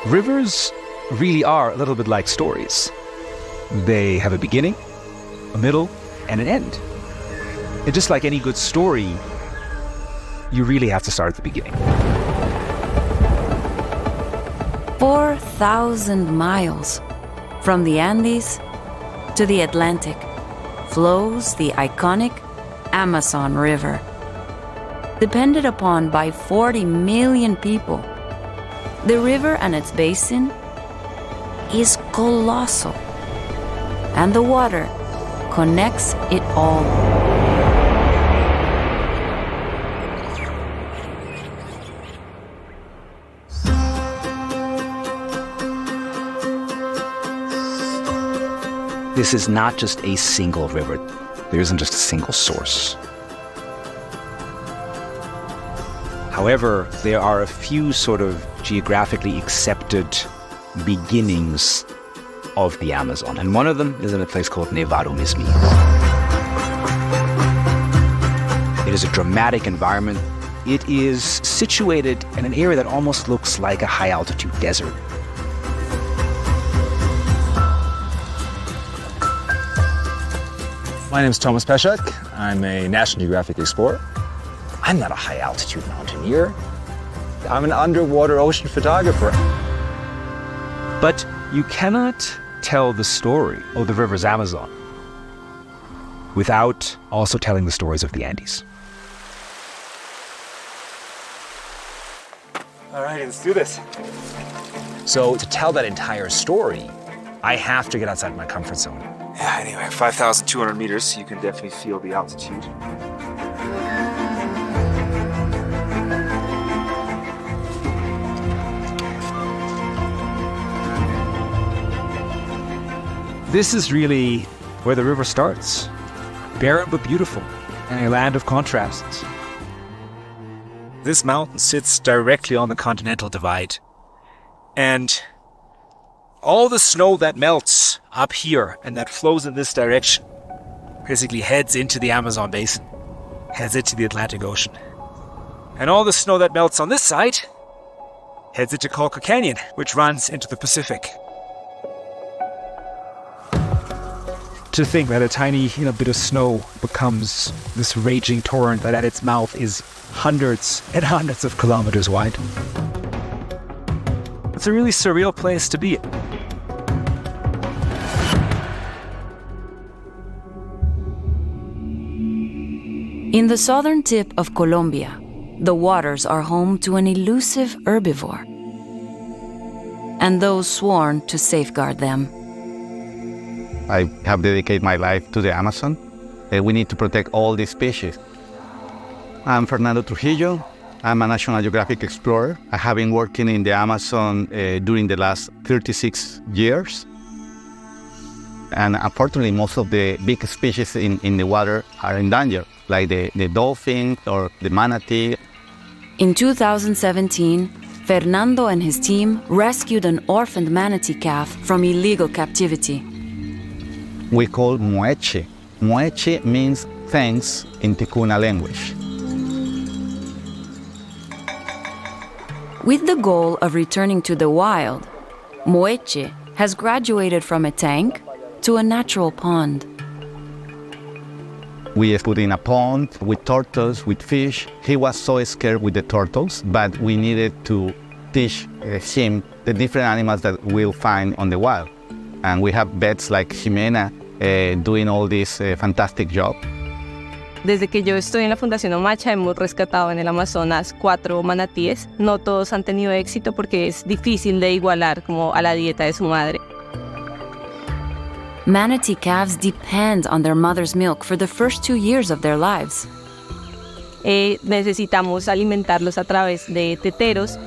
Rivers really are a little bit like stories. They have a beginning, a middle, and an end. And just like any good story, you really have to start at the beginning. 4,000 miles from the Andes to the Atlantic flows the iconic Amazon River. Depended upon by 40 million people, the river and its basin is colossal, and the water connects it all. This is not just a single river. There isn't just a single source. However, there are a few sort of geographically accepted beginnings of the Amazon, and one of them is in a place called Nevado Mismi. It is a dramatic environment. It is situated in an area that almost looks like a high-altitude desert. My name is Thomas Peschak. I'm a National Geographic explorer. I'm not a high-altitude mountaineer. I'm an underwater ocean photographer. But you cannot tell the story of the river's Amazon without also telling the stories of the Andes. All right, let's do this. So to tell that entire story, I have to get outside my comfort zone. Yeah, anyway, 5,200 meters, you can definitely feel the altitude. This is really where the river starts. Barren but beautiful, and a land of contrasts. This mountain sits directly on the continental divide. And all the snow that melts up here and that flows in this direction basically heads into the Amazon basin, heads into the Atlantic Ocean. And all the snow that melts on this side heads into Colca Canyon, which runs into the Pacific. To think that a tiny bit of snow becomes this raging torrent that at its mouth is hundreds and hundreds of kilometers wide. It's a really surreal place to be. In the southern tip of Colombia, the waters are home to an elusive herbivore and those sworn to safeguard them. I have dedicated my life to the Amazon. We need to protect all these species. I'm Fernando Trujillo. I'm a National Geographic explorer. I have been working in the Amazon during the last 36 years. And unfortunately, most of the big species in the water are in danger, like the dolphin or the manatee. In 2017, Fernando and his team rescued an orphaned manatee calf from illegal captivity. We call moeche. Moeche means thanks in Ticuna language. With the goal of returning to the wild, Moeche has graduated from a tank to a natural pond. We put in a pond with turtles, with fish. He was so scared with the turtles, but we needed to teach him the different animals that we'll find on the wild. And we have vets like Jimena doing all this fantastic job. Desde que yo estoy en la Fundación Omacha hemos rescatado en el Amazonas 4 manatíes. No todos han tenido éxito porque es difícil de igualar como a la dieta de su madre. Manatee calves depend on their mother's milk for the first 2 years of their lives. Necesitamos alimentarlos a través de teteros.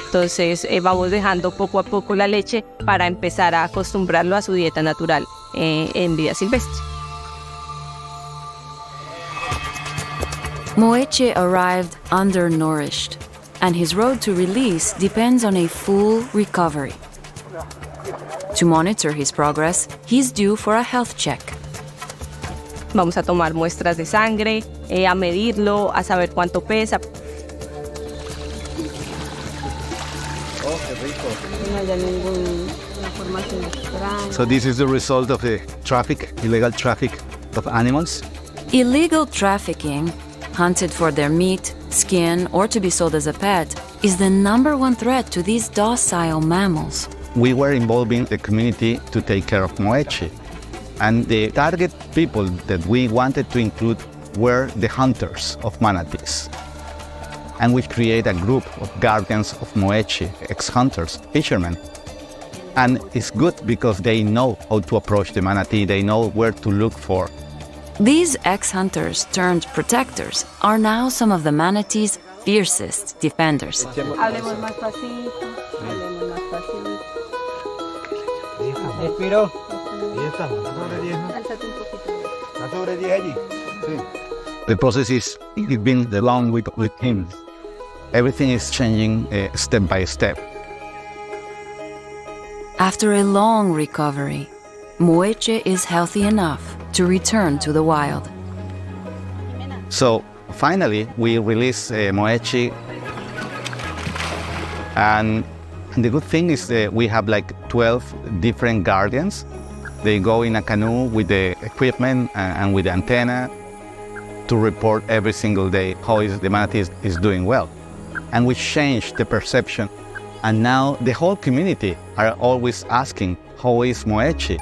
Entonces vamos dejando poco a poco la leche para empezar a acostumbrarlo a su dieta natural en vida silvestre. Moeche arrived undernourished, and his road to release depends on a full recovery. To monitor his progress, he's due for a health check. Vamos a tomar muestras de sangre, a medirlo, a saber cuánto pesa. So this is the result of the traffic, illegal traffic of animals. Illegal trafficking, hunted for their meat, skin, or to be sold as a pet, is the #1 threat to these docile mammals. We were involving the community to take care of Moechi. And the target people that we wanted to include were the hunters of manatees. And we create a group of guardians of Moechi, ex-hunters, fishermen. And it's good because they know how to approach the manatee, they know where to look for. These ex-hunters turned protectors are now some of the manatee's fiercest defenders. The process is it's been the long week with him. Everything is changing step by step. After a long recovery, Moeche is healthy enough to return to the wild. So finally, we release Moechi. And the good thing is that we have like 12 different guardians. They go in a canoe with the equipment and with the antenna to report every single day how the manatee is doing well. And we changed the perception. And now the whole community are always asking, how is Moechi?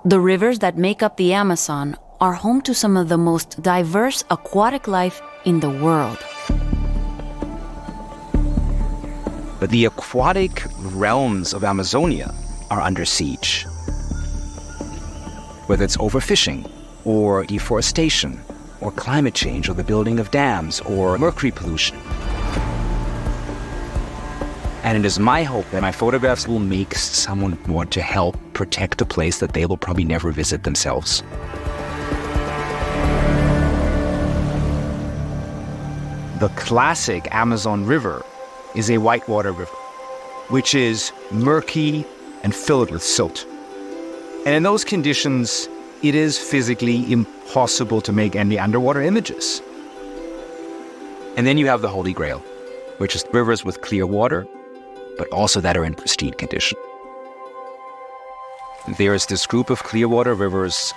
The rivers that make up the Amazon are home to some of the most diverse aquatic life in the world. But the aquatic realms of Amazonia are under siege. Whether it's overfishing, or deforestation, or climate change, or the building of dams, or mercury pollution. And it is my hope that my photographs will make someone want to help protect a place that they will probably never visit themselves. The classic Amazon River is a whitewater river, which is murky and filled with silt. And in those conditions, it is physically impossible to make any underwater images. And then you have the Holy Grail, which is rivers with clear water, but also that are in pristine condition. There is this group of clear water rivers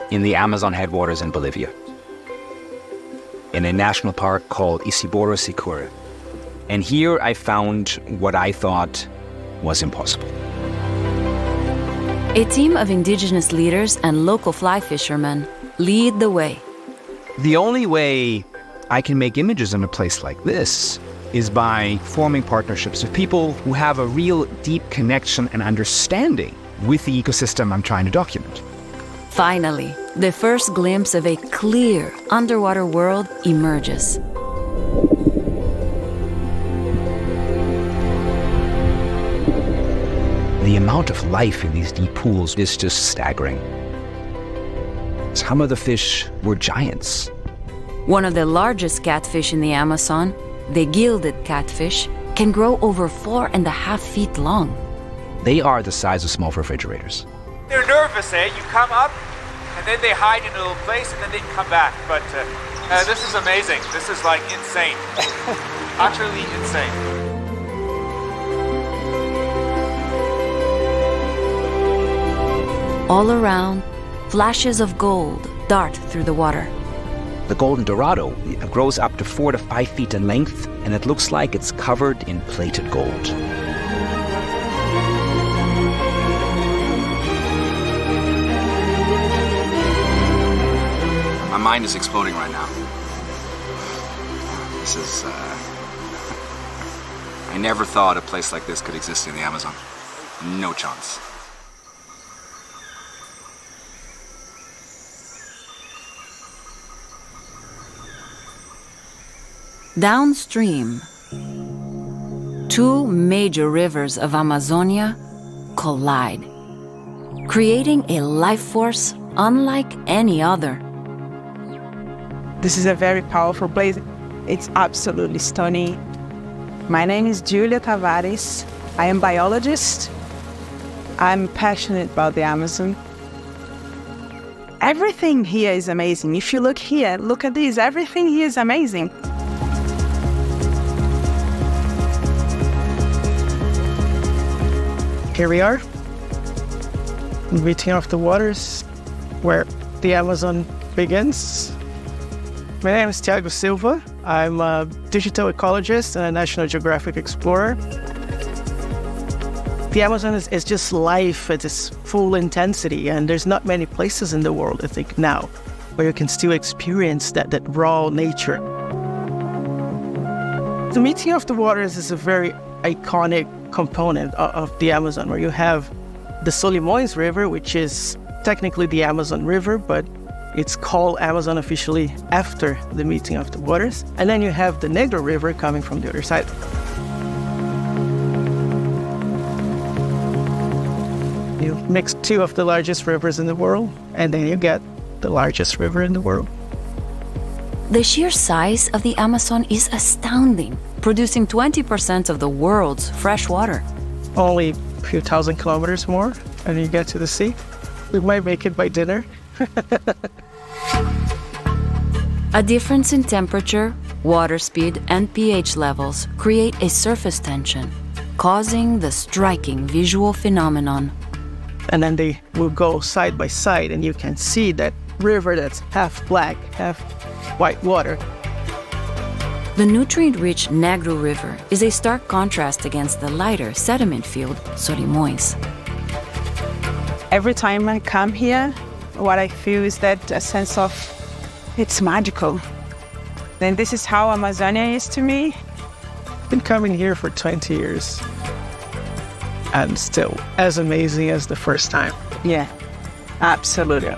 in the Amazon headwaters in Bolivia, in a national park called Isiboro Sicura. And here I found what I thought was impossible. A team of indigenous leaders and local fly fishermen lead the way. The only way I can make images in a place like this is by forming partnerships with people who have a real deep connection and understanding with the ecosystem I'm trying to document. Finally, the first glimpse of a clear underwater world emerges. The amount of life in these deep pools is just staggering. Some of the fish were giants. One of the largest catfish in the Amazon, the gilded catfish, can grow over 4.5 feet long. They are the size of small refrigerators. They're nervous, eh? You come up, and then they hide in a little place, and then they come back. But this is amazing. This is like insane. Utterly insane. All around, flashes of gold dart through the water. The golden dorado grows up to 4 to 5 feet in length, and it looks like it's covered in plated gold. My mind is exploding right now. This is, I never thought a place like this could exist in the Amazon. No chance. Downstream, two major rivers of Amazonia collide, creating a life force unlike any other. This is a very powerful place. It's absolutely stunning. My name is Julia Tavares. I am a biologist. I'm passionate about the Amazon. Everything here is amazing. If you look here, look at this, everything here is amazing. Here we are, meeting of the waters, where the Amazon begins. My name is Thiago Silva. I'm a digital ecologist and a National Geographic explorer. The Amazon is just life at its full intensity, and there's not many places in the world, I think, now, where you can still experience that raw nature. The meeting of the waters is a very iconic component of the Amazon, where you have the Solimões River, which is technically the Amazon River, but it's called Amazon officially after the meeting of the waters. And then you have the Negro River coming from the other side. You mix two of the largest rivers in the world, and then you get the largest river in the world. The sheer size of the Amazon is astounding, producing 20% of the world's fresh water. Only a few thousand kilometers more, and you get to the sea. We might make it by dinner. A difference in temperature, water speed, and pH levels create a surface tension, causing the striking visual phenomenon. And then they will go side by side, and you can see that river that's half black, half white water. The nutrient-rich Negro River is a stark contrast against the lighter sediment-filled Solimões. Every time I come here, what I feel is that a sense of it's magical. Then this is how Amazonia is to me. I've been coming here for 20 years, and still as amazing as the first time. Yeah, absolutely.